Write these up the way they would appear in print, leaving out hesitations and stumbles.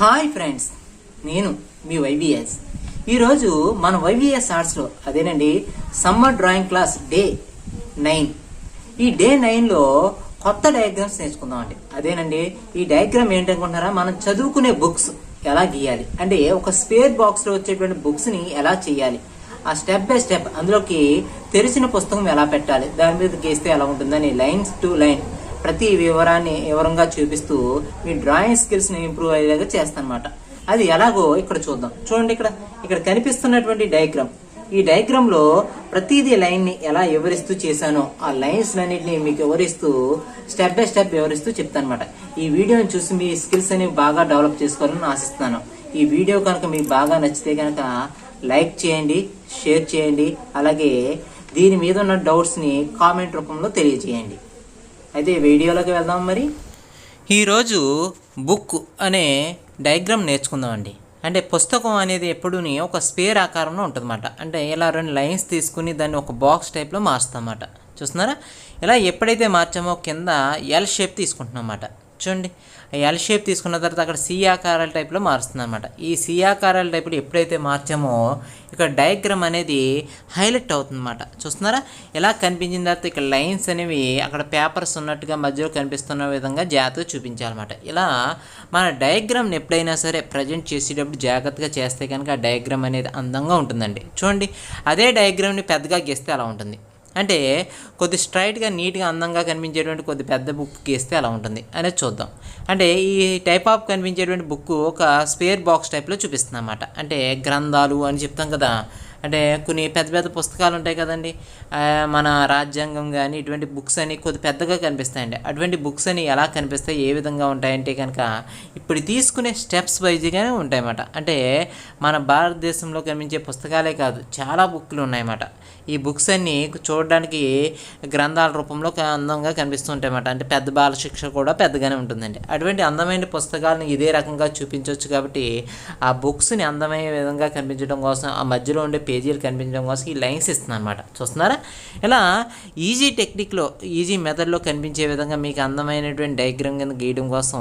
Hi friends, నేను మీ YVS. ఈరోజు మన వైవిఎస్ ఆర్ట్స్లో అదేనండి సమ్మర్ డ్రాయింగ్ క్లాస్ డే 9. ఈ డే 9లో కొత్త డయాగ్రామ్స్ నేర్చుకుందామండి. అదేనండి ఈ డయాగ్రామ్ ఏంటనుకుంటున్నారా, మనం చదువుకునే బుక్స్ ఎలా గీయాలి అంటే ఒక స్పేర్ బాక్స్లో వచ్చేటువంటి బుక్స్ని ఎలా చేయాలి, ఆ స్టెప్ బై స్టెప్ అందులోకి తెరిచిన పుస్తకం ఎలా పెట్టాలి, దాని మీద గీస్తే ఎలా ఉంటుందని లైన్స్ టు లైన్ ప్రతి వివరంగా చూపిస్తూ మీ డ్రాయింగ్ స్కిల్స్ ని ఇంప్రూవ్ అయ్యేలాగా చేస్తానమాట. అది ఎలాగో ఇక్కడ చూద్దాం. చూడండి, ఇక్కడ కనిపిస్తున్నటువంటి డయాగ్రామ్. ఈ డయాగ్రామ్ లో ప్రతిదీ లైన్ ని ఎలా వివరిస్తూ చేశానో ఆ లైన్స్ అన్నింటినీ మీకు వివరిస్తూ స్టెప్ బై స్టెప్ వివరిస్తూ చెప్తాను అనమాట. ఈ వీడియోని చూసి మీ స్కిల్స్ అనేవి బాగా డెవలప్ చేసుకోవాలని ఆశిస్తున్నాను. ఈ వీడియో కనుక మీకు బాగా నచ్చితే కనుక లైక్ చేయండి, షేర్ చేయండి, అలాగే దీని మీద ఉన్న డౌట్స్ ని కామెంట్ రూపంలో తెలియజేయండి. అయితే వీడియోలోకి వెళ్దాం. మరి ఈరోజు బుక్ అనే డయాగ్రామ్ నేర్చుకుందామండి. అంటే పుస్తకం అనేది ఎప్పుడూ ఒక స్పేర్ ఆకారంలో ఉంటుందన్నమాట. అంటే ఇలా 2 లైన్స్ తీసుకుని దాన్ని ఒక బాక్స్ టైప్లో మార్స్తామన్నమాట. చూస్తున్నారా, ఇలా ఎప్పుడైతే మార్చామో కింద ఎల్ షేప్ తీసుకుంటున్నాం అన్నమాట. చూడండి, ఎల్ షేప్ తీసుకున్న తర్వాత అక్కడ సి ఆకారాల టైప్లో మారుస్తుంది అనమాట. ఈ సి ఆకారాల టైప్లో ఎప్పుడైతే మార్చామో ఇక్కడ డయాగ్రామ్ అనేది హైలైట్ అవుతుంది అన్నమాట. చూస్తున్నారా, ఇలా కనిపించిన తర్వాత ఇక్కడ లైన్స్ అనేవి అక్కడ పేపర్స్ ఉన్నట్టుగా మధ్యలో కనిపిస్తున్న విధంగా జాగ్రత్తగా చూపించాలన్నమాట. ఇలా మన డయాగ్రామ్ని ఎప్పుడైనా సరే ప్రజెంట్ చేసేటప్పుడు జాగ్రత్తగా చేస్తే కనుక ఆ డయాగ్రామ్ అనేది అందంగా ఉంటుందండి. చూడండి, అదే డయాగ్రామ్ని పెద్దగా గీస్తే అలా ఉంటుంది. అంటే కొద్ది స్ట్రైట్గా నీట్గా అందంగా కనిపించేటువంటి కొద్ది పెద్ద బుక్ గీస్తే అలా ఉంటుంది అనేది చూద్దాం. అంటే ఈ టైప్ ఆఫ్ కనిపించేటువంటి బుక్ ఒక స్పేర్ బాక్స్ టైప్లో చూపిస్తుంది అన్నమాట. అంటే గ్రంథాలు అని చెప్తాం కదా, అంటే కొన్ని పెద్ద పెద్ద పుస్తకాలు ఉంటాయి కదండి, మన రాజ్యాంగం కానీ ఇటువంటి బుక్స్ అని కొద్ది పెద్దగా కనిపిస్తాయండి. అటువంటి బుక్స్ అని ఎలా కనిపిస్తాయి, ఏ విధంగా ఉంటాయంటే కనుక ఇప్పుడు తీసుకునే స్టెప్స్ వైజ్గానే ఉంటాయన్నమాట. అంటే మన భారతదేశంలో కనిపించే పుస్తకాలే కాదు, చాలా బుక్లు ఉన్నాయన్నమాట. ఈ బుక్స్ అన్నీ చూడడానికి గ్రంథాల రూపంలో అందంగా కనిపిస్తూ ఉంటాయన్నమాట. అంటే పెద్ద బాల శిక్ష కూడా పెద్దగానే ఉంటుందండి. అటువంటి అందమైన పుస్తకాలను ఇదే రకంగా చూపించవచ్చు. కాబట్టి ఆ బుక్స్ని అందమైన విధంగా కనిపించడం కోసం, ఆ మధ్యలో ఉండే పేజీలు కనిపించడం కోసం ఈ లైన్స్ ఇస్తున్నాను అనమాట. చూస్తున్నారా, ఇలా ఈజీ టెక్నిక్లో, ఈజీ మెథడ్లో కనిపించే విధంగా మీకు అందమైనటువంటి డయాగ్రామ్ కింద గీయడం కోసం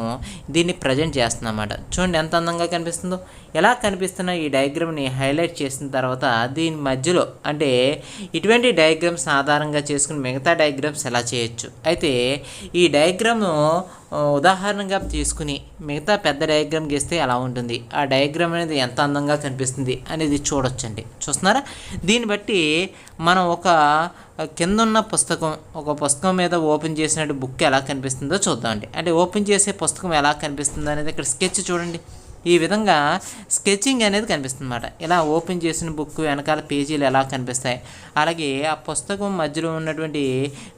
దీన్ని ప్రజెంట్ చేస్తున్నాను అన్నమాట. చూడండి ఎంత అందంగా కనిపిస్తుందో. ఎలా కనిపిస్తున్న ఈ డయాగ్రామ్ని హైలైట్ చేసిన తర్వాత దీని మధ్యలో అంటే ఇటువంటి డయాగ్రామ్స్ ఆధారంగా చేసుకుని మిగతా డయాగ్రామ్స్ ఎలా చేయొచ్చు. అయితే ఈ డయాగ్రామ్ ఉదాహరణగా తీసుకుని మిగతా పెద్ద డయాగ్రామ్ గీస్తే ఎలా ఉంటుంది, ఆ డయాగ్రామ్ అనేది ఎంత అందంగా కనిపిస్తుంది అనేది చూడొచ్చండి. చూస్తున్నారా, దీన్ని బట్టి మనం ఒక కింద ఉన్న ఒక పుస్తకం మీద ఓపెన్ చేసినట్టు బుక్ ఎలా కనిపిస్తుందో చూద్దామండి. అంటే ఓపెన్ చేసే పుస్తకం ఎలా కనిపిస్తుందో అనేది ఇక్కడ స్కెచ్ చూడండి. ఈ విధంగా స్కెచింగ్ అనేది కనిపిస్తుంది అన్నమాట. ఇలా ఓపెన్ చేసిన బుక్ వెనకాల పేజీలు ఎలా కనిపిస్తాయి, అలాగే ఆ పుస్తకం మధ్యలో ఉన్నటువంటి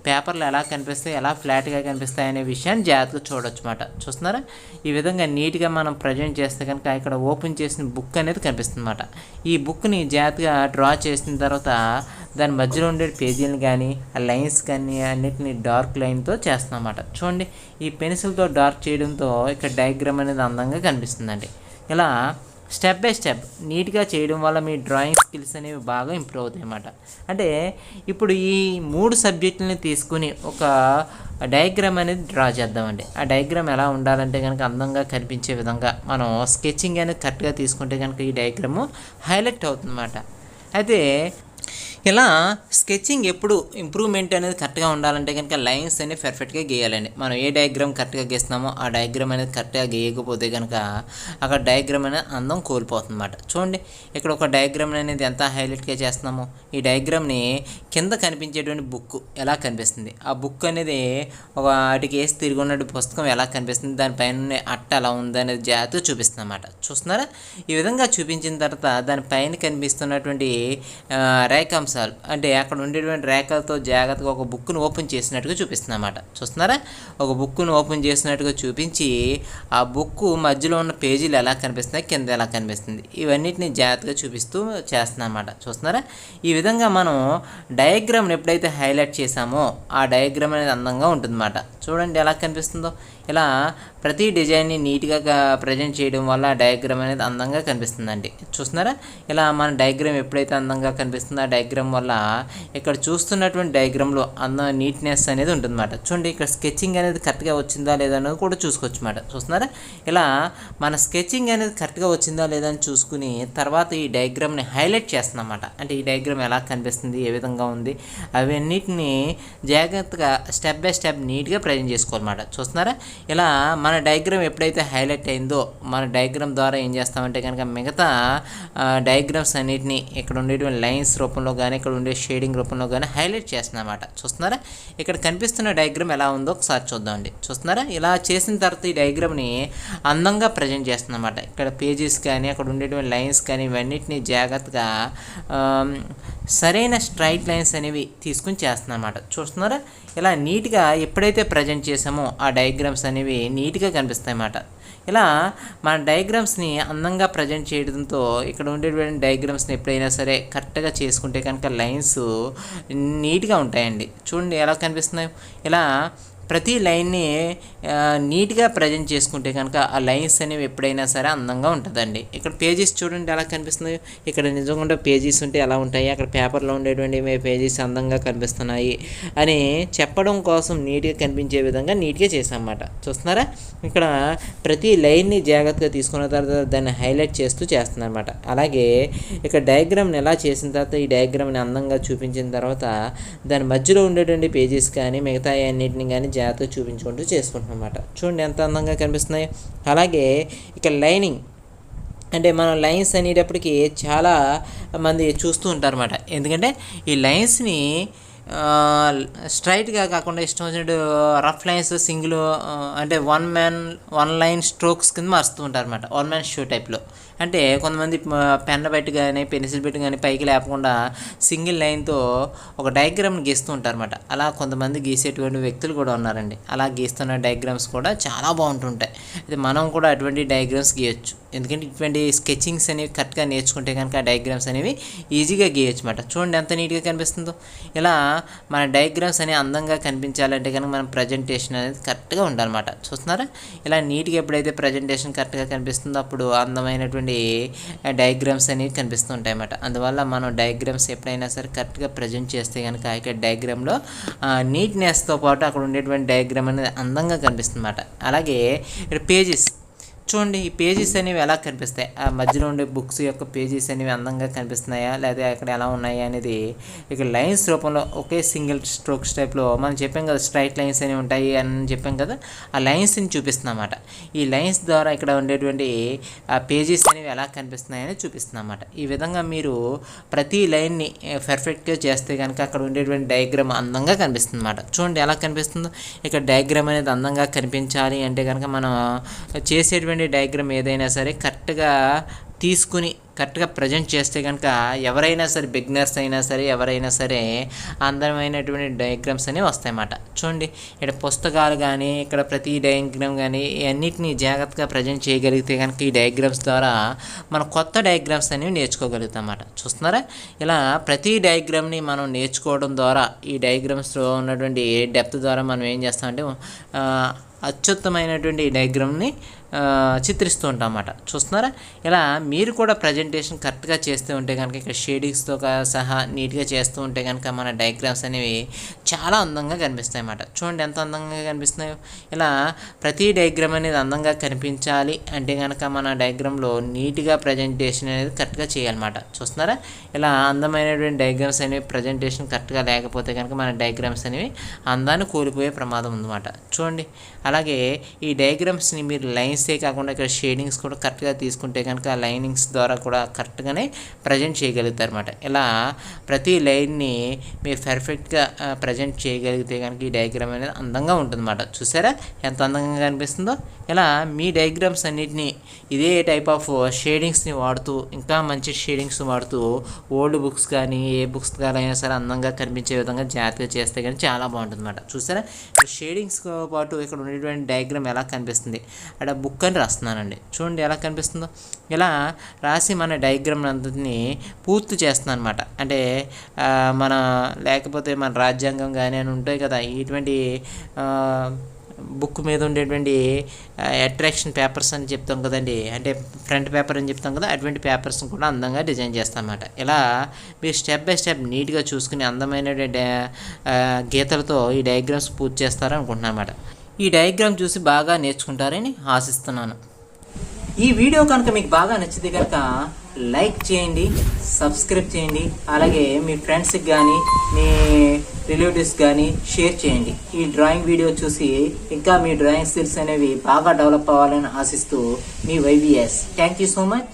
పేపర్లు ఎలా కనిపిస్తాయి, ఎలా ఫ్లాట్గా కనిపిస్తాయి అనే విషయాన్ని జాగ్రత్తగా చూడొచ్చు అన్నమాట. చూస్తున్నారా, ఈ విధంగా నీట్గా మనం ప్రజెంట్ చేస్తే కనుక ఇక్కడ ఓపెన్ చేసిన బుక్ అనేది కనిపిస్తుంది అన్నమాట. ఈ బుక్ని జాగ్రత్తగా డ్రా చేసిన తర్వాత దాని మధ్యలో ఉండే పేజీలను కానీ ఆ లైన్స్ కానీ అన్నిటిని డార్క్ లైన్తో చేస్తాం అన్నమాట. చూడండి, ఈ పెన్సిల్తో డార్క్ చేయడంతో ఇక్కడ డయాగ్రామ్ అనేది అందంగా కనిపిస్తుందండి. ఇలా స్టెప్ బై స్టెప్ నీట్గా చేయడం వల్ల మీ డ్రాయింగ్ స్కిల్స్ అనేవి బాగా ఇంప్రూవ్ అవుతాయి అన్నమాట. అంటే ఇప్పుడు ఈ 3 సబ్జెక్టులని తీసుకుని ఒక డయాగ్రామ్ అనేది డ్రా చేద్దామండి. ఆ డయాగ్రామ్ ఎలా ఉండాలంటే కనుక అందంగా కనిపించే విధంగా మనం స్కెచింగ్ అనేది కరెక్ట్గా తీసుకుంటే కనుక ఈ డయాగ్రాము హైలైట్ అవుతుందన్నమాట. అయితే ఇలా స్కెచింగ్ ఎప్పుడు ఇంప్రూవ్మెంట్ అనేది కరెక్ట్గా ఉండాలంటే కనుక లైన్స్ అనేవి పర్ఫెక్ట్గా గీయాలండి. మనం ఏ డయాగ్రామ్ కరెక్ట్గా గీస్తున్నామో ఆ డయాగ్రామ్ అనేది కరెక్ట్గా గీయకపోతే కనుక అక్కడ డయాగ్రామ్ అనేది అందం కోల్పోతుంది అన్నమాట. చూడండి, ఇక్కడ ఒక డయాగ్రామ్ అనేది ఎంత హైలైట్గా చేస్తున్నామో, ఈ డయాగ్రామ్ని కింద కనిపించేటువంటి బుక్ ఎలా కనిపిస్తుంది, ఆ బుక్ అనేది ఒక వాటికి వేసి తిరిగి ఉన్నటువంటి పుస్తకం ఎలా కనిపిస్తుంది, దానిపైన అట్ట ఎలా ఉంది అనేది జాగ్రత్తగా చూపిస్తుంది అన్నమాట. చూస్తున్నారా, ఈ విధంగా చూపించిన తర్వాత దానిపైన కనిపిస్తున్నటువంటి రేఖాంశాలు అంటే అక్కడ ఉండేటువంటి రేఖలతో జాగ్రత్తగా ఒక బుక్ను ఓపెన్ చేసినట్టుగా చూపిస్తుంది అన్నమాట. చూస్తున్నారా, ఒక బుక్ను ఓపెన్ చేసినట్టుగా చూపించి ఆ బుక్ మధ్యలో ఉన్న పేజీలు ఎలా కనిపిస్తున్నాయి, కింద ఎలా కనిపిస్తుంది, ఇవన్నిటిని జాగ్రత్తగా చూపిస్తూ చేస్తున్నాం అన్నమాట. చూస్తున్నారా, ఈ విధంగా మనం డయాగ్రామ్ని ఎప్పుడైతే హైలైట్ చేసామో ఆ డయాగ్రామ్ అనేది అందంగా ఉంటుందన్నమాట. చూడండి ఎలా కనిపిస్తుందో. ఇలా ప్రతి డిజైన్ని నీట్గా ప్రజెంట్ చేయడం వల్ల డయాగ్రామ్ అనేది అందంగా కనిపిస్తుందండి. చూస్తున్నారా, ఇలా మన డయాగ్రామ్ ఎప్పుడైతే అందంగా కనిపిస్తుందో ఆ డయాగ్రామ్ వల్ల ఇక్కడ చూస్తున్నటువంటి డయాగ్రామ్లో నీట్నెస్ అనేది ఉంటుందన్నమాట. చూడండి, ఇక్కడ స్కెచింగ్ అనేది కరెక్ట్గా వచ్చిందా లేదా అనేది కూడా చూసుకోవచ్చు అన్నమాట. చూస్తున్నారా, ఇలా మన స్కెచింగ్ అనేది కరెక్ట్గా వచ్చిందా లేదా అని చూసుకుని తర్వాత ఈ డయాగ్రామ్ని హైలైట్ చేస్తున్నామన్నమాట. అంటే ఈ డయాగ్రామ్ ఎలా కనిపిస్తుంది, ఏ విధంగా ఉంది, అవన్నిటిని జాగ్రత్తగా స్టెప్ బై స్టెప్ నీట్గా ప్రజెంట్ చేసుకోవాలన్నమాట. చూస్తున్నారా, ఇలా మన డయాగ్రామ్ ఎప్పుడైతే హైలైట్ అయిందో మన డయాగ్రామ్ ద్వారా ఏం చేస్తామంటే కనుక మిగతా డయాగ్రామ్స్ అన్నిటిని ఇక్కడ ఉండేటువంటి లైన్స్ రూపంలో కానీ ఇక్కడ ఉండే షేడింగ్ రూపంలో కానీ హైలైట్ చేస్తున్నామన్నమాట. చూస్తున్నారా, ఇక్కడ కనిపిస్తున్న డయాగ్రామ్ ఎలా ఉందో ఒకసారి చూద్దామండి. చూస్తున్నారా, ఇలా చేసిన తర్వాత ఈ డయాగ్రామ్ని అందంగా ప్రజెంట్ చేస్తుందన్నమాట. ఇక్కడ పేజెస్ కానీ అక్కడ ఉండేటువంటి లైన్స్ కానీ ఇవన్నిటిని జాగ్రత్తగా సరైన స్ట్రైట్ లైన్స్ అనేవి తీసుకుని చేస్తున్నాం అన్నమాట. చూస్తున్నారా, ఇలా నీట్గా ఎప్పుడైతే ప్రజెంట్ చేసామో ఆ డయాగ్రామ్స్ అనేవి నీట్గా కనిపిస్తాయి అన్నమాట. ఇలా మన డయాగ్రామ్స్ని అందంగా ప్రజెంట్ చేయడంతో ఇక్కడ ఉండేటువంటి డయాగ్రామ్స్ని ఎప్పుడైనా సరే కరెక్ట్గా చేసుకుంటే కనుక లైన్స్ నీట్గా ఉంటాయండి. చూడండి ఎలా కనిపిస్తున్నాయి. ఇలా ప్రతి లైన్ని నీట్గా ప్రజెంట్ చేసుకుంటే కనుక ఆ లైన్స్ అనేవి ఎప్పుడైనా సరే అందంగా ఉంటుందండి. ఇక్కడ పేజెస్ చూడండి ఎలా కనిపిస్తున్నాయి. ఇక్కడ నిజంగా పేజెస్ ఉంటే ఎలా ఉంటాయి, అక్కడ పేపర్లో ఉండేటువంటి పేజెస్ అందంగా కనిపిస్తున్నాయి అని చెప్పడం కోసం నీట్గా కనిపించే విధంగా నీట్గా చేసామన్నమాట. చూస్తున్నారా, ఇక్కడ ప్రతి లైన్ని జాగ్రత్తగా తీసుకున్న తర్వాత దాన్ని హైలైట్ చేస్తూ చేస్తున్నారన్నమాట. అలాగే ఇక్కడ డయాగ్రామ్ని ఎలా చేసిన తర్వాత ఈ డయాగ్రామ్ని అందంగా చూపించిన తర్వాత దాని మధ్యలో ఉండేటువంటి పేజెస్ కానీ మిగతా అన్నింటిని కానీ జాగ్రత్తగా చూపించుకుంటూ చేసుకుంటున్నాం అన్నమాట. చూడండి ఎంత అందంగా కనిపిస్తున్నాయి. అలాగే ఇక్కడ లైనింగ్ అంటే మనం లైన్స్ అనేటప్పటికీ చాలా మంది చూస్తూ ఉంటారు అన్నమాట. ఎందుకంటే ఈ లైన్స్ని స్ట్రైట్గా కాకుండా ఇష్టం వచ్చినట్టు రఫ్ లైన్స్ సింగిల్ అంటే వన్ లైన్ స్ట్రోక్స్ కింద మారుస్తూ ఉంటారు అనమాట. వన్ మ్యాన్ షో టైప్లో. అంటే కొంతమంది పెన్ పెట్టి కానీ పెన్సిల్ పెట్టి కానీ పైకి లేకుండా సింగిల్ లైన్తో ఒక డయాగ్రామ్ని గీస్తూ ఉంటారు అనమాట. అలా కొంతమంది గీసేటువంటి వ్యక్తులు కూడా ఉన్నారండి. అలా గీస్తున్న డయాగ్రామ్స్ కూడా చాలా బాగుంటుంటాయి. అయితే మనం కూడా అటువంటి డయాగ్రామ్స్ గీయచ్చు. ఎందుకంటే ఇటువంటి స్కెచింగ్స్ అనేవి కరెక్ట్గా నేర్చుకుంటే కనుక ఆ డయాగ్రామ్స్ అనేవి ఈజీగా గీయచ్చు అన్నమాట. చూడండి ఎంత నీట్గా కనిపిస్తుందో. ఇలా మన డయాగ్రామ్స్ అనేవి అందంగా కనిపించాలంటే కనుక మనం ప్రజెంటేషన్ అనేది కరెక్ట్గా ఉండాలన్నమాట. చూస్తున్నారా, ఇలా నీట్గా ఎప్పుడైతే ప్రజెంటేషన్ కరెక్ట్గా కనిపిస్తుందో అప్పుడు అందమైనటువంటి డయాగ్రామ్స్ అనేవి కనిపిస్తూ ఉంటాయి అన్నమాట. అందువల్ల మనం డయాగ్రామ్స్ ఎప్పుడైనా సరే కరెక్ట్గా ప్రజెంట్ చేస్తే కనుక ఇక్కడ డయాగ్రామ్లో నీట్నెస్తో పాటు అక్కడ ఉండేటువంటి డయాగ్రామ్ అనేది అందంగా కనిపిస్తుంది అన్నమాట. అలాగే ఇక్కడ పేజెస్ చూడండి, ఈ పేజెస్ అనేవి ఎలా కనిపిస్తాయి, ఆ మధ్యలో ఉండే బుక్స్ యొక్క పేజెస్ అనేవి అందంగా కనిపిస్తున్నాయా లేదా అక్కడ ఎలా ఉన్నాయి అనేది ఇక్కడ లైన్స్ రూపంలో ఒకే సింగిల్ స్ట్రోక్స్ టైప్లో మనం చెప్పాం కదా, స్ట్రైట్ లైన్స్ అనేవి ఉంటాయి అని చెప్పాం కదా, ఆ లైన్స్ని చూపిస్తున్నామాట. ఈ లైన్స్ ద్వారా ఇక్కడ ఉండేటువంటి ఆ పేజెస్ అనేవి ఎలా కనిపిస్తున్నాయని చూపిస్తున్నామాట. ఈ విధంగా మీరు ప్రతి లైన్ని పర్ఫెక్ట్గా చేస్తే కనుక అక్కడ ఉండేటువంటి డయాగ్రామ్ అందంగా కనిపిస్తుంది అన్నమాట. చూడండి ఎలా కనిపిస్తుందో. ఇక్కడ డయాగ్రామ్ అనేది అందంగా కనిపించాలి అంటే కనుక మనం చేసేటువంటి డయాగ్రామ్ ఏదైనా సరే కరెక్ట్గా తీసుకుని కరెక్ట్గా ప్రజెంట్ చేస్తే కనుక ఎవరైనా సరే బిగినర్స్ అయినా సరే ఎవరైనా సరే అందమైనటువంటి డయాగ్రామ్స్ అనేవి వస్తాయన్నమాట. చూడండి, ఇక్కడ పుస్తకాలు కానీ ఇక్కడ ప్రతి డయాగ్రామ్ కానీ అన్నిటినీ జాగ్రత్తగా ప్రజెంట్ చేయగలిగితే కనుక ఈ డయాగ్రామ్స్ ద్వారా మనం కొత్త డయాగ్రామ్స్ అనేవి నేర్చుకోగలుగుతాం అన్నమాట. చూస్తున్నారా, ఇలా ప్రతి డయాగ్రామ్ని మనం నేర్చుకోవడం ద్వారా ఈ డయాగ్రామ్స్లో ఉన్నటువంటి డెప్త్ ద్వారా మనం ఏం చేస్తామంటే అత్యుత్తమైనటువంటి డయాగ్రామ్ని చిత్రిస్తూ ఉంటాం అన్నమాట. చూస్తున్నారా, ఇలా మీరు కూడా ప్రజెంటేషన్ కరెక్ట్గా చేస్తూ ఉంటే కనుక ఇక్కడ షేడింగ్స్తో సహా నీట్గా చేస్తూ ఉంటే కనుక మన డయాగ్రామ్స్ అనేవి చాలా అందంగా కనిపిస్తాయి అన్నమాట. చూడండి ఎంత అందంగా కనిపిస్తున్నాయో. ఇలా ప్రతి డయాగ్రామ్ అనేది అందంగా కనిపించాలి అంటే కనుక మన డయాగ్రామ్లో నీట్గా ప్రజెంటేషన్ అనేది కరెక్ట్గా చేయాలన్నమాట. చూస్తున్నారా, ఇలా అందమైనటువంటి డయాగ్రామ్స్ అనేవి ప్రజెంటేషన్ కరెక్ట్గా లేకపోతే కనుక మన డయాగ్రామ్స్ అనేవి అందాన్ని కోల్పోయే ప్రమాదం ఉందన్నమాట. చూడండి, అలాగే ఈ డయాగ్రామ్స్ని మీరు లైన్సే కాకుండా ఇక్కడ షేడింగ్స్ కూడా కరెక్ట్గా తీసుకుంటే కనుక లైనింగ్స్ ద్వారా కూడా కరెక్ట్గానే ప్రజెంట్ చేయగలుగుతారు అన్నమాట. ఇలా ప్రతి లైన్ని మీరు పర్ఫెక్ట్గా ప్రజెంట్ చేయగలిగితే కనుక ఈ డయాగ్రామ్ అనేది అందంగా ఉంటుందన్నమాట. చూసారా ఎంత అందంగా కనిపిస్తుందో. ఇలా మీ డయాగ్రామ్స్ అన్నిటినీ ఇదే టైప్ ఆఫ్ షేడింగ్స్ని వాడుతూ ఇంకా మంచి షేడింగ్స్ వాడుతూ ఓల్డ్ బుక్స్ కానీ ఏ బుక్స్ కానీ అయినా సరే అందంగా కనిపించే విధంగా జాగ్రత్తగా చేస్తే కానీ చాలా బాగుంటుంది అన్నమాట. చూసారా, ఇక్కడ షేడింగ్స్తో పాటు ఇక్కడ ఉండేటువంటి డయాగ్రామ్ ఎలా కనిపిస్తుంది అక్కడ బుక్ అని రాస్తున్నానండి. చూడండి ఎలా కనిపిస్తుందో. ఇలా రాసి మన డయాగ్రామ్ అంతటిని పూర్తి చేస్తున్నాను అనమాట. అంటే లేకపోతే మన రాజ్యాంగం కానీ అని ఉంటాయి కదా, ఇటువంటి బుక్ మీద ఉండేటువంటి అట్రాక్షన్ పేపర్స్ అని చెప్తాం కదండి, అంటే ఫ్రంట్ పేపర్ అని చెప్తాం కదా, అటువంటి పేపర్స్ని కూడా అందంగా డిజైన్ చేస్తామన్నమాట. ఇలా మీరు స్టెప్ బై స్టెప్ నీట్గా చూసుకుని అందమైన గీతలతో ఈ డయాగ్రామ్స్ పూర్తి చేస్తారనుకుంటున్నాను అన్నమాట. ఈ డయాగ్రామ్ చూసి బాగా నేర్చుకుంటారని ఆశిస్తున్నాను. ఈ వీడియో కనుక మీకు బాగా నచ్చితే కనుక లైక్ చేయండి, సబ్స్క్రైబ్ చేయండి, అలాగే మీ ఫ్రెండ్స్కి కానీ మీ రిలేటివ్స్ కానీ షేర్ చేయండి. ఈ డ్రాయింగ్ వీడియో చూసి ఇంకా మీ డ్రాయింగ్ స్కిల్స్ అనేవి బాగా డెవలప్ అవ్వాలని ఆశిస్తూ మీ YVS. Thank you so much.